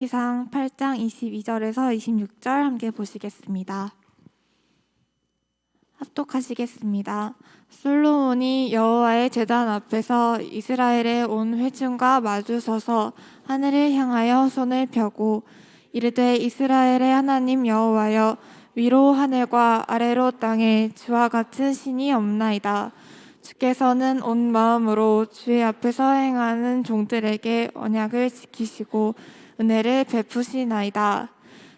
이상 8장 22절에서 26절 함께 보시겠습니다. 합독하시겠습니다. 솔로몬이 여호와의 제단 앞에서 이스라엘의 온 회중과 마주서서 하늘을 향하여 손을 펴고 이르되 이스라엘의 하나님 여호와여, 위로 하늘과 아래로 땅에 주와 같은 신이 없나이다. 주께서는 온 마음으로 주의 앞에서 행하는 종들에게 언약을 지키시고 은혜를 베푸시나이다.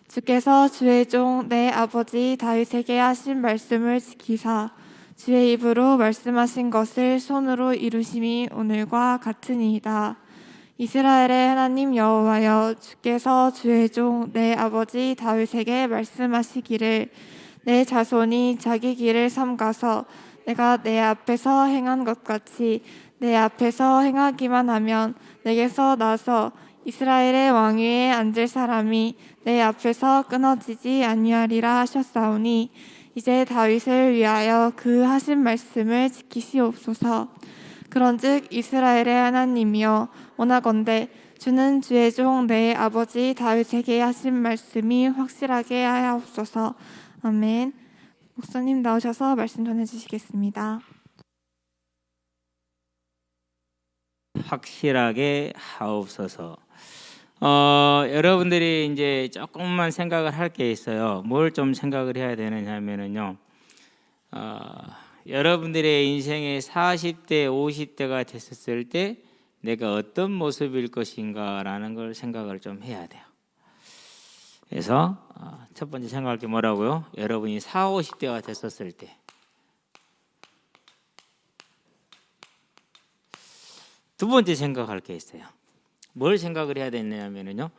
주께서 주의 종 내 아버지 다윗에게 하신 말씀을 지키사 주의 입으로 말씀하신 것을 손으로 이루심이 오늘과 같으니이다. 이스라엘의 하나님 여호와여, 주께서 주의 종 내 아버지 다윗에게 말씀하시기를 내 자손이 자기 길을 삼가서 내가 내 앞에서 행한 것 같이 내 앞에서 행하기만 하면 내게서 나서 이스라엘의 왕위에 앉을 사람이 내 앞에서 끊어지지 아니하리라 하셨사오니 이제 다윗을 위하여 그 하신 말씀을 지키시옵소서. 그런즉 이스라엘의 하나님이여, 원하건대 주는 주의 종 내 아버지 다윗에게 하신 말씀이 확실하게 하옵소서. 아멘. 목사님 나오셔서 말씀 전해주시겠습니다. 확실하게 하옵소서. 여러분들이 이제 조금만 생각을 할 게 있어요. 뭘 좀 생각을 해야 되느냐면요, 여러분들의 인생의 40대, 50대가 됐었을 때 내가 어떤 모습일 것인가라는 걸 생각을 좀 해야 돼요. 그래서 첫 번째 생각할 게 뭐라고요? 여러분이 40, 50대가 됐었을 때 두 번째 생각할 게 있어요. 뭘 생각을 해야 되냐면요,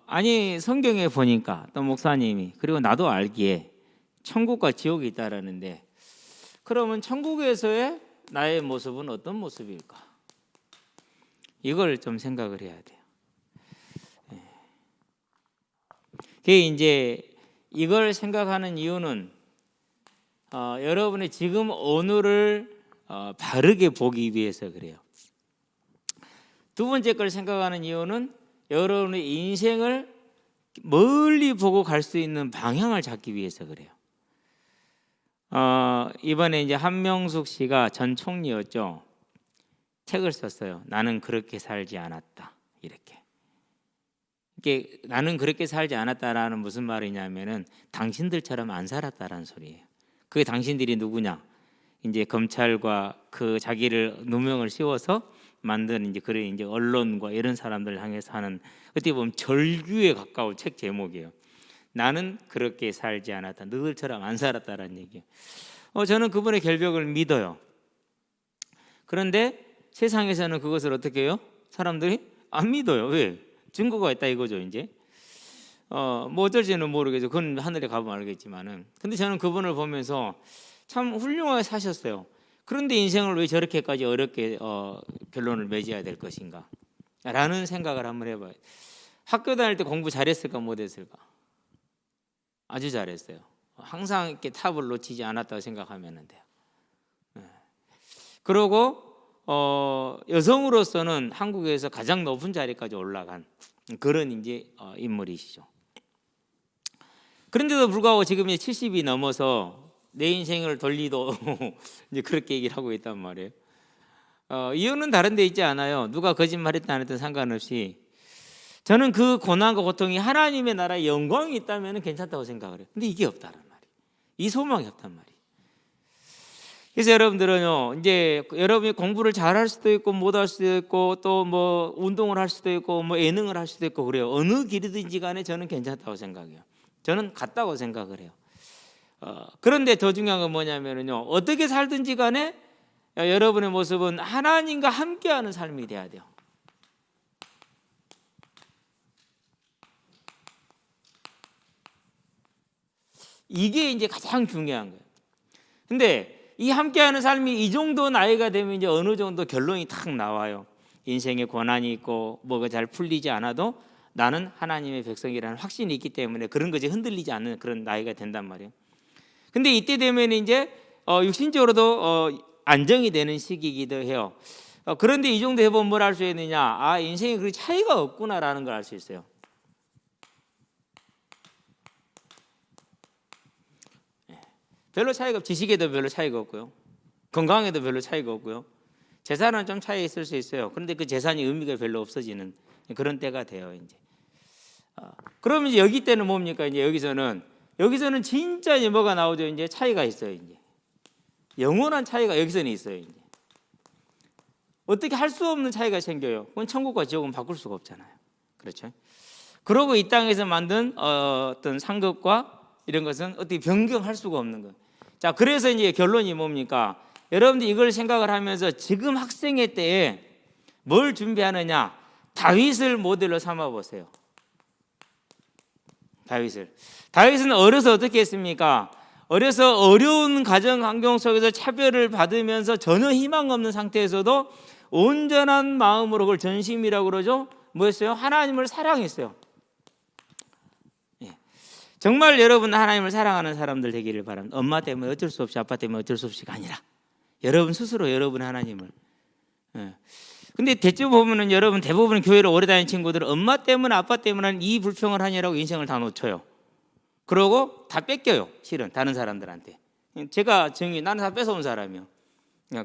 아니 성경에 보니까 또 목사님이 그리고 나도 알기에 천국과 지옥이 있다라는데, 그러면 천국에서의 나의 모습은 어떤 모습일까? 이걸 좀 생각을 해야 돼요. 그게 이제 이걸 생각하는 이유는 여러분의 지금 오늘을 바르게 보기 위해서 그래요. 두 번째 걸 생각하는 이유는 여러분의 인생을 멀리 보고 갈 수 있는 방향을 잡기 위해서 그래요. 이번에 이제 한명숙 씨가 전 총리였죠. 책을 썼어요. 나는 그렇게 살지 않았다. 이렇게. 이게 나는 그렇게 살지 않았다라는 무슨 말이냐면은 당신들처럼 안 살았다라는 소리예요. 그게 당신들이 누구냐? 이제 검찰과 그 자기를 누명을 씌워서 만든 이제 그런 이제 언론과 이런 사람들 향해서 하는, 어떻게 보면 절규에 가까운 책 제목이에요. 나는 그렇게 살지 않았다. 너희들처럼 안 살았다라는 얘기예요. 저는 그분의 결백을 믿어요. 그런데 세상에서는 그것을 어떻게 해요? 사람들이 안 믿어요. 왜? 증거가 있다 이거죠, 이제. 뭐 어쩔지는 모르겠죠. 그건 하늘에 가보면 알겠지만은. 근데 저는 그분을 보면서 참 훌륭하게 사셨어요. 그런데 인생을 왜 저렇게까지 어렵게 결론을 맺어야 될 것인가? 라는 생각을 한번 해봐요. 학교 다닐 때 공부 잘했을까 못했을까? 아주 잘했어요. 항상 이렇게 탑을 놓치지 않았다고 생각하면 돼요. 그리고 여성으로서는 한국에서 가장 높은 자리까지 올라간 그런 이제 인물이시죠. 그런데도 불구하고 지금 이제 70이 넘어서 내 인생을 돌리도 이제 그렇게 얘기를 하고 있단 말이에요. 이유는 다른 데 있지 않아요. 누가 거짓말했다 안 했든 상관없이 저는 그 고난과 고통이 하나님의 나라의 영광이 있다면 괜찮다고 생각을 해요. 근데 이게 없다는 말이에요. 이 소망이 없단 말이에요. 그래서 여러분들은요, 이제 여러분이 공부를 잘할 수도 있고 못할 수도 있고 또 뭐 운동을 할 수도 있고 뭐 예능을 할 수도 있고 그래요. 어느 길이든지 간에 저는 괜찮다고 생각해요. 저는 같다고 생각을 해요. 그런데 더 중요한 건 뭐냐면요, 어떻게 살든지 간에 여러분의 모습은 하나님과 함께하는 삶이 돼야 돼요. 이게 이제 가장 중요한 거예요. 근데 이 함께하는 삶이 이 정도 나이가 되면 이제 어느 정도 결론이 탁 나와요. 인생에 고난이 있고 뭐가 잘 풀리지 않아도 나는 하나님의 백성이라는 확신이 있기 때문에 그런 것이 흔들리지 않는 그런 나이가 된단 말이에요. 근데 이때 되면 이제 육신적으로도 안정이 되는 시기이기도 해요. 그런데 이 정도 해보면 뭘 알 수 있느냐? 아, 인생에 그렇게 차이가 없구나라는 걸 알 수 있어요. 별로 차이가 지식에도 별로 차이가 없고요. 건강에도 별로 차이가 없고요. 재산은 좀 차이 있을 수 있어요. 그런데 그 재산이 의미가 별로 없어지는 그런 때가 돼요. 이제. 그러면 이제 여기 때는 뭡니까? 이제 여기서는 진짜 이제 뭐가 나오죠? 이제 차이가 있어요. 이제 영원한 차이가 여기서는 있어요. 이제 어떻게 할 수 없는 차이가 생겨요. 그건 천국과 지옥은 바꿀 수가 없잖아요. 그렇죠? 그러고 이 땅에서 만든 어떤 상급과 이런 것은 어떻게 변경할 수가 없는 거예요. 자, 그래서 이제 결론이 뭡니까? 여러분들 이걸 생각을 하면서 지금 학생의 때에 뭘 준비하느냐? 다윗을 모델로 삼아 보세요. 다윗은 어려서 어떻게 했습니까? 어려서 어려운 가정 환경 속에서 차별을 받으면서 전혀 희망 없는 상태에서도 온전한 마음으로, 그걸 전심이라고 그러죠. 뭐였어요? 하나님을 사랑했어요. 정말 여러분 하나님을 사랑하는 사람들 되기를 바랍니다. 엄마 때문에 어쩔 수 없이, 아빠 때문에 어쩔 수 없이가 아니라 여러분 스스로 여러분 하나님을. 근데 대충 보면은 여러분 대부분 교회를 오래 다닌 친구들은 엄마 때문에 아빠 때문에 이 불평을 하냐라고 인생을 다 놓쳐요. 그러고 다 뺏겨요. 실은 다른 사람들한테. 제가 나는 다 뺏어온 사람이요.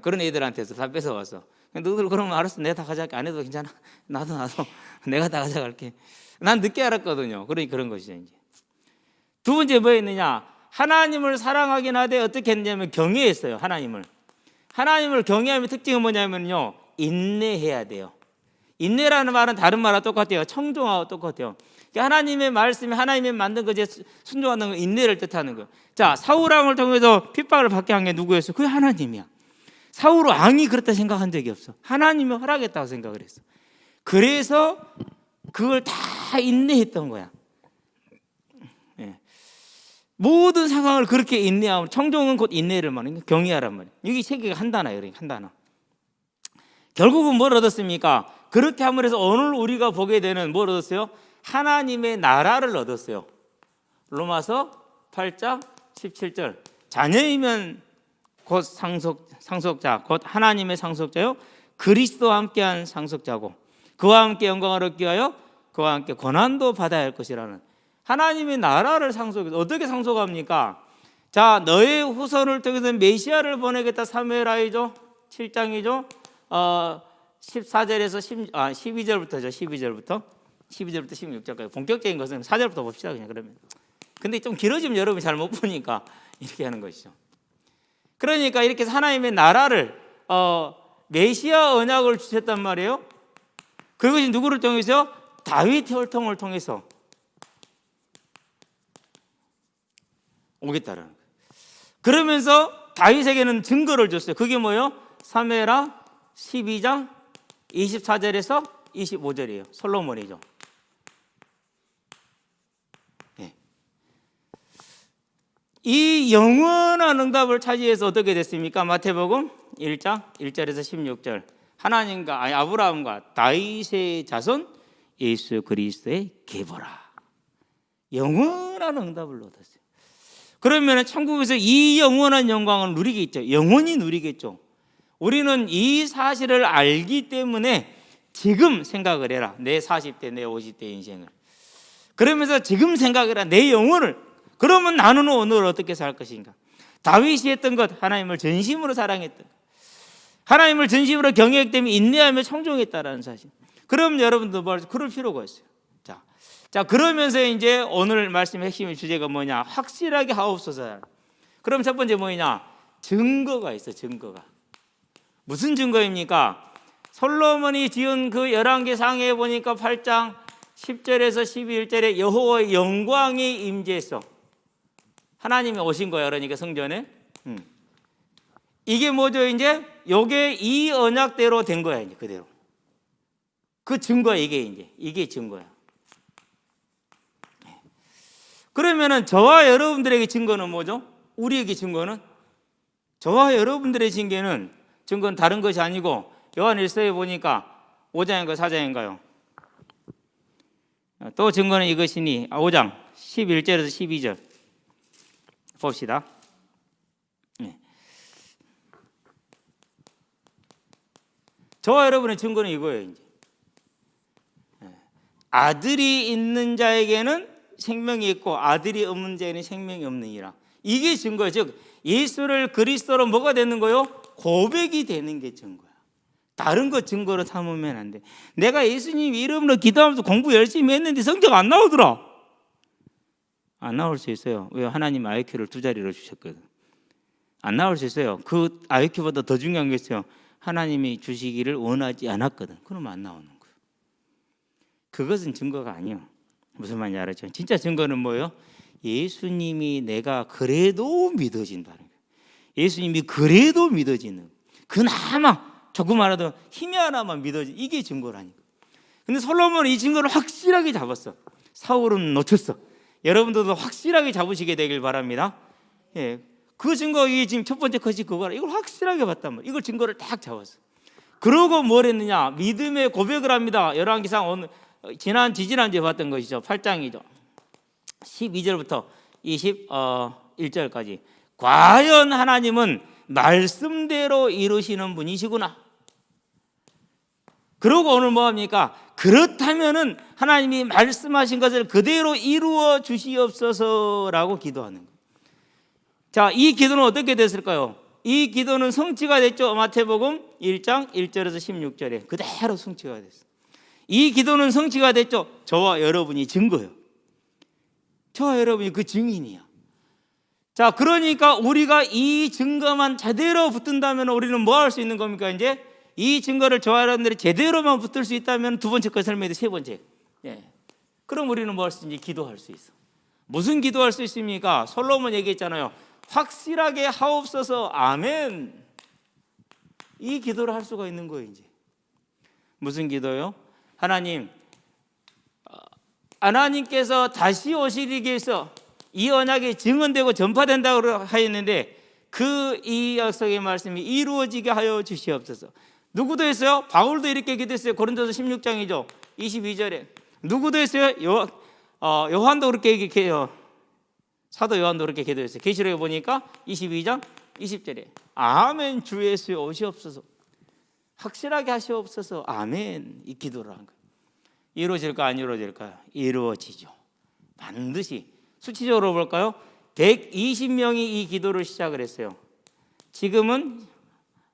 그런 애들한테서 다 뺏어왔어. 너희들 그러면 알았어, 내가 다 가져갈게. 안 해도 괜찮아. 나도 내가 다 가져갈게. 난 늦게 알았거든요. 그러니 그런 것이죠. 이제 두 번째 뭐였느냐? 하나님을 사랑하긴 하되 어떻게 했냐면 경외했어요. 하나님을 경외하면 특징은 뭐냐면요, 인내해야 돼요. 인내라는 말은 다른 말과 똑같아요. 청종하고 똑같아요. 하나님의 말씀이 하나님의 만든 것에 순종하는 건 인내를 뜻하는 거예요. 자, 사울 왕을 통해서 핍박을 받게 한 게 누구였어요? 그게 하나님이야. 사울 왕이 그렇다 생각한 적이 없어. 하나님이 허락했다고 생각을 했어. 그래서 그걸 다 인내했던 거야. 모든 상황을 그렇게 인내하면, 청종은 곧 인내를 말하는 경외하란 말이에요. 여기 세 개가 한 단어예요. 한 단어. 결국은 뭘 얻었습니까? 그렇게 함으로 해서 오늘 우리가 보게 되는 뭘 얻었어요? 하나님의 나라를 얻었어요. 로마서 8장 17절. 자녀이면 곧 상속자, 곧 하나님의 상속자요, 그리스도와 함께한 상속자고, 그와 함께 영광을 얻기 위하여 그와 함께 고난도 받아야 할 것이라는 하나님의 나라를 상속해서. 어떻게 상속합니까? 자, 너의 후손을 통해서 메시아를 보내겠다. 사무엘하이죠. 7장이죠. 14절에서 12절부터죠. 12절부터 16절까지. 본격적인 것은 4절부터 봅시다. 그냥 그러면. 근데 좀 길어지면 여러분이 잘 못 보니까 이렇게 하는 것이죠. 그러니까 이렇게 해서 하나님의 나라를 메시아 언약을 주셨단 말이에요. 그것이 누구를 통해서? 다윗 혈통을 통해서 오겠다라는 거예요. 그러면서 다윗에게는 증거를 줬어요. 그게 뭐예요? 사무엘하 12장 24절에서 25절이에요. 솔로몬이죠. 네. 이 영원한 응답을 차지해서 어떻게 됐습니까? 마태복음 1장 1절에서 16절. 아브라함과 다윗의 자손 예수 그리스도의 계보라. 영원한 응답을 얻었어요. 그러면 천국에서 이 영원한 영광을 누리겠죠. 영원히 누리겠죠. 우리는 이 사실을 알기 때문에 지금 생각을 해라. 내 40대, 내 50대 인생을. 그러면서 지금 생각해라. 내 영혼을. 그러면 나는 오늘 어떻게 살 것인가. 다윗이 했던 것, 하나님을 전심으로 사랑했던 것. 하나님을 전심으로 경외했기 때문에 인내하며 청종했다라는 사실. 그럼 여러분도 그럴 필요가 있어요. 자, 그러면서 이제 오늘 말씀의 핵심의 주제가 뭐냐? 확실하게 하옵소서. 그럼 첫 번째 뭐냐? 증거가 있어. 증거가. 무슨 증거입니까? 솔로몬이 지은 그 11개 상에 보니까 8장 10절에서 11절에 여호와의 영광이 임재했어. 하나님이 오신 거야. 그러니까 성전에. 이게 뭐죠? 이제 요게 이 언약대로 된 거야. 이제 그대로. 그 증거야. 이게 증거야. 그러면은 저와 여러분들에게 증거는 뭐죠? 우리에게 증거는? 저와 여러분들의 증거는 다른 것이 아니고 요한일서에 보니까 5장인가 4장인가요? 또 증거는 이것이니 5장 11절에서 12절 봅시다. 저와 여러분의 증거는 이거예요. 이제 아들이 있는 자에게는 생명이 있고 아들이 없는 자에게는 생명이 없느니라. 이게 증거예요. 즉 예수를 그리스도로 뭐가 되는 거요? 고백이 되는 게 증거야. 다른 거 증거로 삼으면 안 돼. 내가 예수님 이름으로 기도하면서 공부 열심히 했는데 성적 안 나오더라. 안 나올 수 있어요. 왜? 하나님 IQ를 2자리로 주셨거든. 안 나올 수 있어요. 그 IQ보다 더 중요한 게 있어요. 하나님이 주시기를 원하지 않았거든. 그러면 안 나오는 거예요. 그것은 증거가 아니에요. 무슨 말인지 알았죠? 진짜 증거는 뭐예요? 예수님이 내가 그래도 믿어진다는 거예요. 예수님이 그래도 믿어지는, 그나마 조금이라도 힘이 하나만 믿어지, 이게 증거라니까. 근데 솔로몬은 이 증거를 확실하게 잡았어. 사울은 놓쳤어. 여러분들도 확실하게 잡으시게 되길 바랍니다. 예, 그 증거, 이게 지금 첫 번째 컷이 그거라. 이걸 확실하게 봤단 말이야. 이걸 증거를 딱 잡았어. 그러고 뭘 했느냐? 믿음의 고백을 합니다. 열왕기상 오늘 지난주에 봤던 것이죠. 8장이죠. 12절부터 21절까지. 과연 하나님은 말씀대로 이루시는 분이시구나. 그러고 오늘 뭐합니까? 그렇다면은 하나님이 말씀하신 것을 그대로 이루어 주시옵소서라고 기도하는 거예요. 자, 이 기도는 어떻게 됐을까요? 이 기도는 성취가 됐죠. 마태복음 1장 1절에서 16절에 그대로 성취가 됐어요. 이 기도는 성취가 됐죠. 저와 여러분이 증거예요. 저와 여러분이 그 증인이야. 자, 그러니까 우리가 이 증거만 제대로 붙든다면 우리는 뭐 할 수 있는 겁니까? 이제 이 증거를 저와 여러분들이 제대로만 붙들 수 있다면 두 번째 거 설명해 세 번째. 예. 그럼 우리는 뭐 할 수 있는지 기도할 수 있어. 무슨 기도할 수 있습니까? 솔로몬 얘기했잖아요. 확실하게 하옵소서. 아멘. 이 기도를 할 수가 있는 거예요. 이제 무슨 기도요? 하나님께서 다시 오시기 위해서 이 언약이 증언되고 전파된다고 하였는데 이 약속의 말씀이 이루어지게 하여 주시옵소서. 누구도 했어요? 바울도 이렇게 기도했어요. 고린도서 16장이죠. 22절에 누구도 했어요? 요한도 그렇게 얘기해요. 사도 요한도 그렇게 기도했어요. 계시록에 보니까 22장 20절에 아멘 주 예수 오시옵소서. 확실하게 하시옵소서. 아멘. 이 기도를 한 거예요. 이루어질까 안 이루어질까요? 이루어지죠. 반드시. 수치적으로 볼까요? 120명이 이 기도를 시작을 했어요. 지금은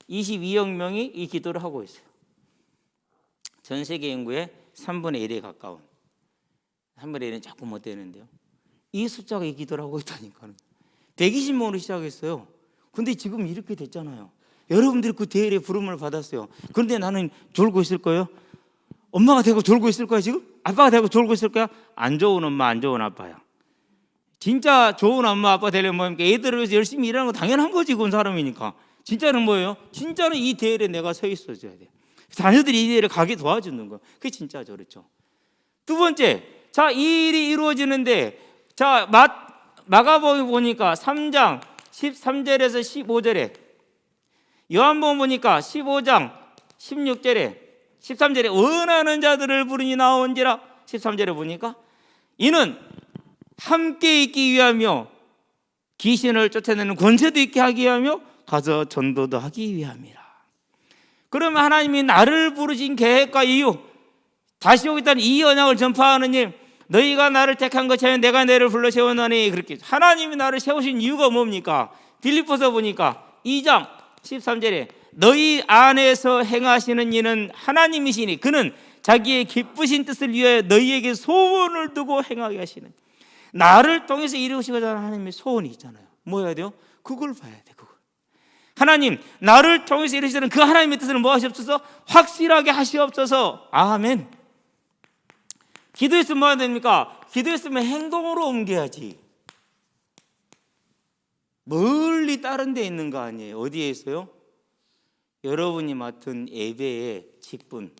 22억 명이 이 기도를 하고 있어요. 전 세계 인구의 3분의 1에 가까운. 3분의 1은 자꾸 못 되는데요. 이 숫자가 이 기도를 하고 있다니까요. 120명으로 시작했어요. 근데 지금 이렇게 됐잖아요. 여러분들이 그 대회에 부름을 받았어요. 그런데 나는 졸고 있을 거예요? 엄마가 되고 졸고 있을 거야 지금? 아빠가 되고 졸고 있을 거야? 안 좋은 엄마, 안 좋은 아빠야. 진짜 좋은 엄마, 아빠 되려면 뭡니까? 애들을 위해서 열심히 일하는 거 당연한 거지. 그건 사람이니까. 진짜는 뭐예요? 진짜는 이 대회에 내가 서 있어줘야 돼. 자녀들이 이 대회를 가게 도와주는 거. 그게 진짜죠. 그렇죠? 두 번째, 자, 이 일이 이루어지는데, 자, 마가복음 보니까 3장 13절에서 15절에, 요한복음 보니까 15장 16절에 13절에 원하는 자들을 부르니 나온지라. 13절에 보니까 이는 함께 있기 위하며 귀신을 쫓아내는 권세도 있게 하기 위하며 가서 전도도 하기 위함이라. 그러면 하나님이 나를 부르신 계획과 이유, 다시 오겠다는 이 언약을 전파하는 일, 너희가 나를 택한 것이 아니라 내가 너를 불러 세웠나니, 그렇게 하나님이 나를 세우신 이유가 뭡니까? 빌립보서 보니까 2장 13절에 너희 안에서 행하시는 이는 하나님이시니 그는 자기의 기쁘신 뜻을 위하여 너희에게 소원을 두고 행하게 하시는. 나를 통해서 이루시고자 하는 하나님의 소원이 있잖아요. 뭐 해야 돼요? 그걸 봐야 돼. 그걸. 하나님, 나를 통해서 이루시는 그 하나님의 뜻을 뭐 하시옵소서? 확실하게 하시옵소서. 아멘. 기도했으면 뭐 해야 됩니까? 기도했으면 행동으로 옮겨야지. 멀리 다른 데 있는 거 아니에요. 어디에 있어요? 여러분이 맡은 예배의 직분,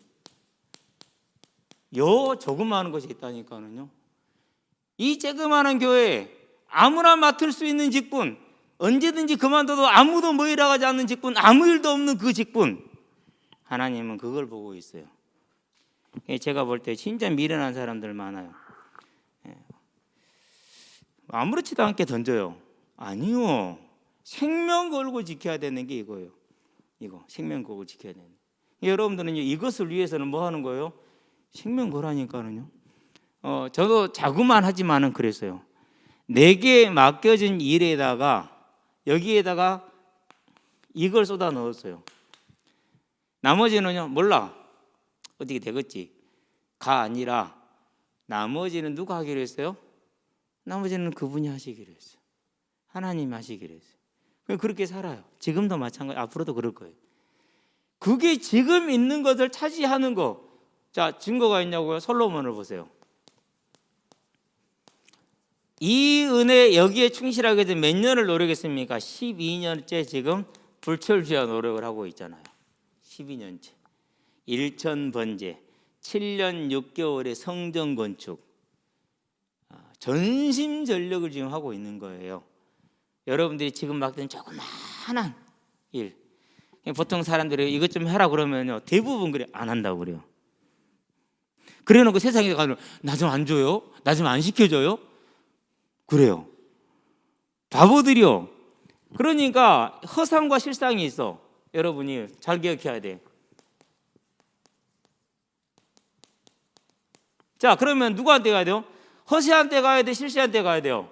요 조그마한 것이 있다니까요. 이 조그마한 교회에 아무나 맡을 수 있는 직분, 언제든지 그만둬도 아무도 모이라가지 않는 직분, 아무 일도 없는 그 직분, 하나님은 그걸 보고 있어요. 제가 볼 때 진짜 미련한 사람들 많아요. 아무렇지도 않게 던져요. 아니요, 생명 걸고 지켜야 되는 게 이거예요. 이거 생명 걸고 지켜야 되는. 여러분들은 이것을 위해서는 뭐 하는 거예요? 생명 거라니까는요. 저도 자그만하지만은 그랬어요. 내게 맡겨진 일에다가 여기에다가 이걸 쏟아 넣었어요. 나머지는요, 몰라. 어떻게 되겠지. 가 아니라 나머지는 누가 하기로 했어요? 나머지는 그분이 하시기로 했어요. 하나님이 하시기로 했어요. 그렇게 살아요. 지금도 마찬가지, 앞으로도 그럴 거예요. 그게 지금 있는 것을 차지하는 거. 자, 증거가 있냐고요? 솔로몬을 보세요. 이 은혜 여기에 충실하게 해서 몇 년을 노력했습니까? 12년째 지금 불철주야 노력을 하고 있잖아요. 12년째. 일천 번제, 7년 6개월의 성전 건축, 전심전력을 지금 하고 있는 거예요. 여러분들이 지금 맡은 조그마한 일, 보통 사람들이 이것 좀 해라 그러면요, 대부분 그래 안 한다고 그래요. 그래놓고 세상에 가면 나 좀 안 줘요? 나 좀 안 시켜줘요? 그래요. 바보들이요. 그러니까 허상과 실상이 있어. 여러분이 잘 기억해야 돼. 자, 그러면 누구한테 가야 돼요? 허세한테 가야 돼? 실세한테 가야 돼요?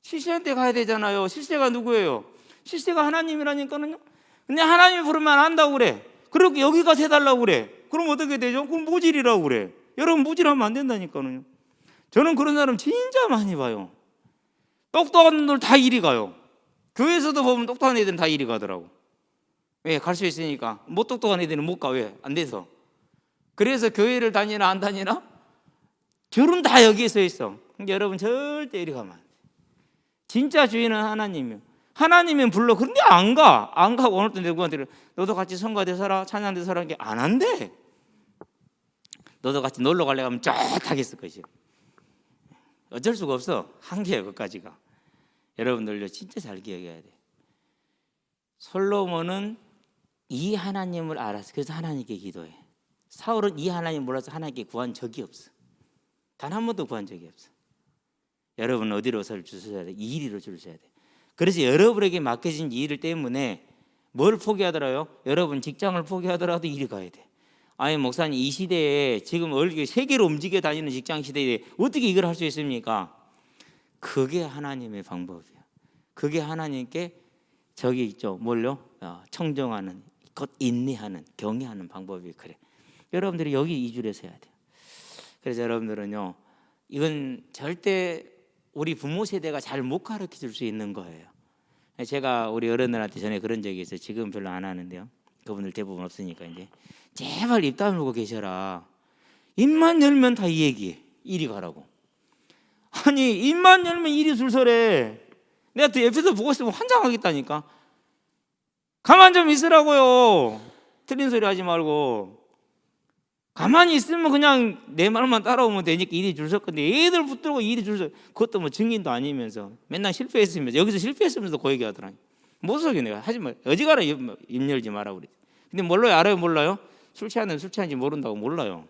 실세한테 가야 되잖아요. 실세가 누구예요? 실세가 하나님이라니까요. 근데 하나님 부르면 안 한다고 그래. 그렇게 여기 가서 해달라고 그래. 그럼 어떻게 되죠? 그럼 모질이라고 그래. 여러분, 모질하면 안 된다니까요. 저는 그런 사람 진짜 많이 봐요. 똑똑한 놈들 다 이리 가요. 교회에서도 보면 똑똑한 애들은 다 이리 가더라고. 왜? 갈 수 있으니까. 못 똑똑한 애들은 못 가. 왜? 안 돼서. 그래서 교회를 다니나 안 다니나? 줄은 다 여기에 서 있어. 그러니까 여러분 절대 이리 가면 안 돼. 진짜 주인은 하나님이요. 하나님은 불러. 그런데 안 가. 안 가고 오늘 또 누구한테 너도 같이 성가대 살아, 찬양대 살아. 게 안 한대. 너도 같이 놀러 가려고 하면 쫙하겠을 것이요. 어쩔 수가 없어. 한계예요, 그까지가. 여러분들요, 진짜 잘 기억해야 돼. 솔로몬은 이 하나님을 알았어. 그래서 하나님께 기도해. 사울은 이 하나님 몰라서 하나님께 구한 적이 없어. 단 한 번도 구한 적이 없어. 여러분 어디로 설 줄 서야 돼? 이 일로 줄 서야 돼. 그래서 여러분에게 맡겨진 이 일 때문에 뭘 포기하더라요? 여러분 직장을 포기하더라도 이리 가야 돼. 아니 목사님, 이 시대에 지금 세계로 움직여 다니는 직장 시대에 어떻게 이걸 할 수 있습니까? 그게 하나님의 방법이야. 그게 하나님께 저기 있죠, 뭘요? 청정하는, 곧 인내하는, 경외하는 방법이 그래. 여러분들이 여기 이 줄에서 해야 돼요. 그래서 여러분들은요, 이건 절대 우리 부모 세대가 잘 못 가르쳐 줄 수 있는 거예요. 제가 우리 어른들한테 전에 그런 적이 있어요. 지금 별로 안 하는데요. 그분들 대부분 없으니까 이제 제발 입 다물고 계셔라. 입만 열면 다 이 얘기해. 이리 가라고. 아니 입만 열면 이리 줄서래. 내가 또 옆에서 보고 있으면 환장하겠다니까. 가만 좀 있으라고요. 틀린 소리 하지 말고. 가만히 있으면 그냥 내 말만 따라오면 되니까 이리 줄 설 건데 애들 붙들고 이리 줄 서. 그것도 뭐 증인도 아니면서 맨날 실패했으면서 여기서 실패했으면서 그 얘기 하더라니. 못 속여 내가. 하지 마. 어지간하 입 열지 마라 그래. 근데 몰라요? 알아요? 몰라요? 술 취하는 술 취한지 모른다고 몰라요.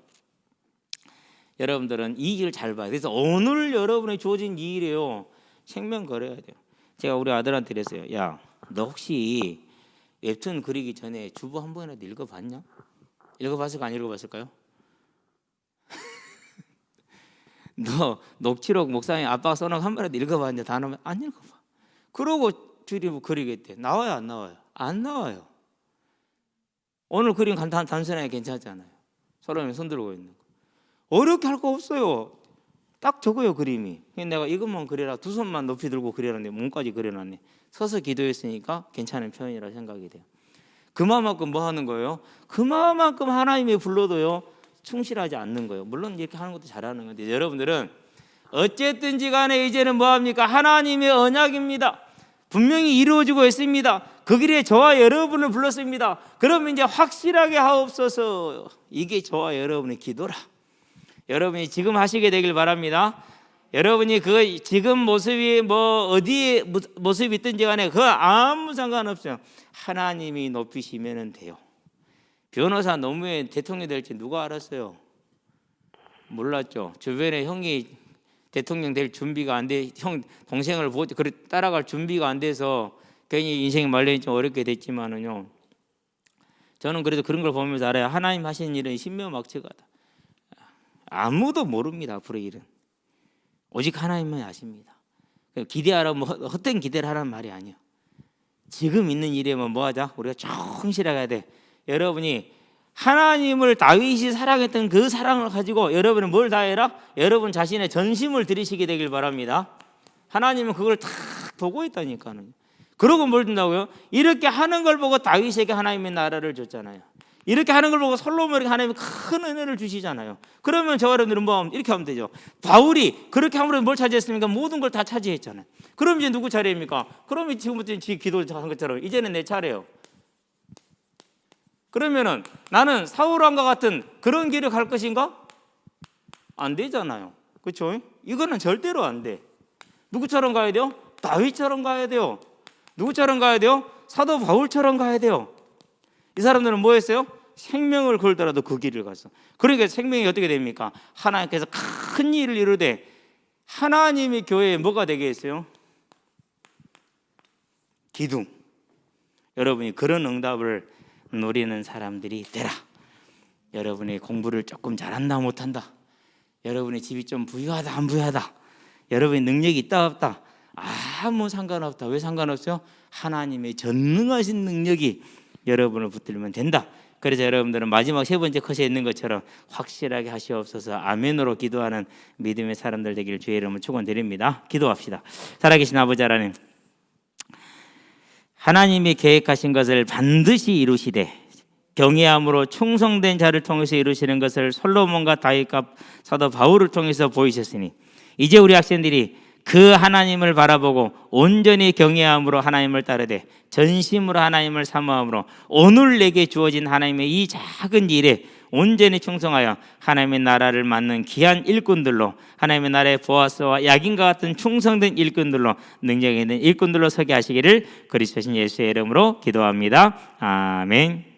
여러분들은 이 일을 잘 봐요. 그래서 오늘 여러분의 주어진 이 일이에요. 생명 걸어야 돼요. 제가 우리 아들한테 그랬어요. 야, 너 혹시 웹툰 그리기 전에 주부 한 번이라도 읽어봤냐? 읽어봤을까 안 읽어봤을까요? 너 녹취록 목사님 아빠가 써놓은 한 번이라도 읽어봤냐? 단어면 안 읽어봐. 그러고 줄이고 그리겠대. 나와요 안 나와요? 안 나와요. 오늘 그림 단순하게 괜찮잖아요. 서로는 손 들고 있는 거. 어렵게 할 거 없어요. 딱 적어요 그림이. 내가 이것만 그려라, 두 손만 높이 들고 그려놨는데 몸까지 그려놨네. 서서 기도했으니까 괜찮은 표현이라 생각이 돼요. 그만큼 뭐 하는 거예요? 그만큼 하나님의 불러도요 충실하지 않는 거예요. 물론 이렇게 하는 것도 잘하는 건데 여러분들은 어쨌든지 간에 이제는 뭐합니까? 하나님의 언약입니다. 분명히 이루어지고 있습니다. 그 길에 저와 여러분을 불렀습니다. 그러면 이제 확실하게 하옵소서. 이게 저와 여러분의 기도라. 여러분이 지금 하시게 되길 바랍니다. 여러분이 그 지금 모습이 뭐 어디에 모습이 있든지 간에 그 아무 상관없어요. 하나님이 높이시면 돼요. 변호사 노무현 대통령이 될지 누가 알았어요? 몰랐죠. 주변에 형이 대통령 될 준비가 안 돼, 형 동생을 따라갈 준비가 안 돼서 괜히 인생이 말년이 좀 어렵게 됐지만은요. 저는 그래도 그런 걸 보면서 알아요. 하나님 하시는 일은 신묘막측하다. 아무도 모릅니다. 앞으로의 일은 오직 하나님만 아십니다. 기대하라 뭐 헛된 기대를 하라는 말이 아니에요. 지금 있는 일에만 뭐 하자? 우리가 충실하게 해야 돼. 여러분이 하나님을 다윗이 사랑했던 그 사랑을 가지고 여러분은 뭘 다해라? 여러분 자신의 전심을 드리시게 되길 바랍니다. 하나님은 그걸 다 보고 있다니까요. 그러고 뭘 준다고요? 이렇게 하는 걸 보고 다윗에게 하나님의 나라를 줬잖아요. 이렇게 하는 걸 보고 솔로몬에게 하나님이 큰 은혜를 주시잖아요. 그러면 저 여러분들은 뭐 이렇게 하면 되죠. 바울이 그렇게 함으로 뭘 차지했습니까? 모든 걸 다 차지했잖아요. 그럼 이제 누구 차례입니까? 그럼 지금부터 기도한 것처럼 이제는 내 차례예요. 그러면은 나는 사울 왕과 같은 그런 길을 갈 것인가? 안 되잖아요. 그렇죠? 이거는 절대로 안 돼. 누구처럼 가야 돼요? 다윗처럼 가야 돼요. 누구처럼 가야 돼요? 사도 바울처럼 가야 돼요. 이 사람들은 뭐 했어요? 생명을 걸더라도 그 길을 갔어. 그러니까 생명이 어떻게 됩니까? 하나님께서 큰 일을 이루되 하나님의 교회에 뭐가 되게 했어요? 기둥. 여러분이 그런 응답을 노리는 사람들이 되라. 여러분이 공부를 조금 잘한다 못한다, 여러분의 집이 좀 부유하다 안 부유하다, 여러분의 능력이 있다 없다, 아무 상관없다. 왜 상관없어요? 하나님의 전능하신 능력이 여러분을 붙들면 된다. 그래서 여러분들은 마지막 세 번째 컷에 있는 것처럼 확실하게 하시옵소서 아멘으로 기도하는 믿음의 사람들 되기를 주의 이름으로 축원드립니다. 기도합시다. 살아계신 아버지 하나님, 하나님이 계획하신 것을 반드시 이루시되 경외함으로 충성된 자를 통해서 이루시는 것을 솔로몬과 다윗과 사도 바울을 통해서 보이셨으니 이제 우리 학생들이 그 하나님을 바라보고 온전히 경외함으로 하나님을 따르되 전심으로 하나님을 사모함으로 오늘 내게 주어진 하나님의 이 작은 일에 온전히 충성하여 하나님의 나라를 맡는 귀한 일꾼들로, 하나님의 나라의 보아스와 야긴과 같은 충성된 일꾼들로, 능력 있는 일꾼들로 서게 하시기를 그리스도신 예수의 이름으로 기도합니다. 아멘.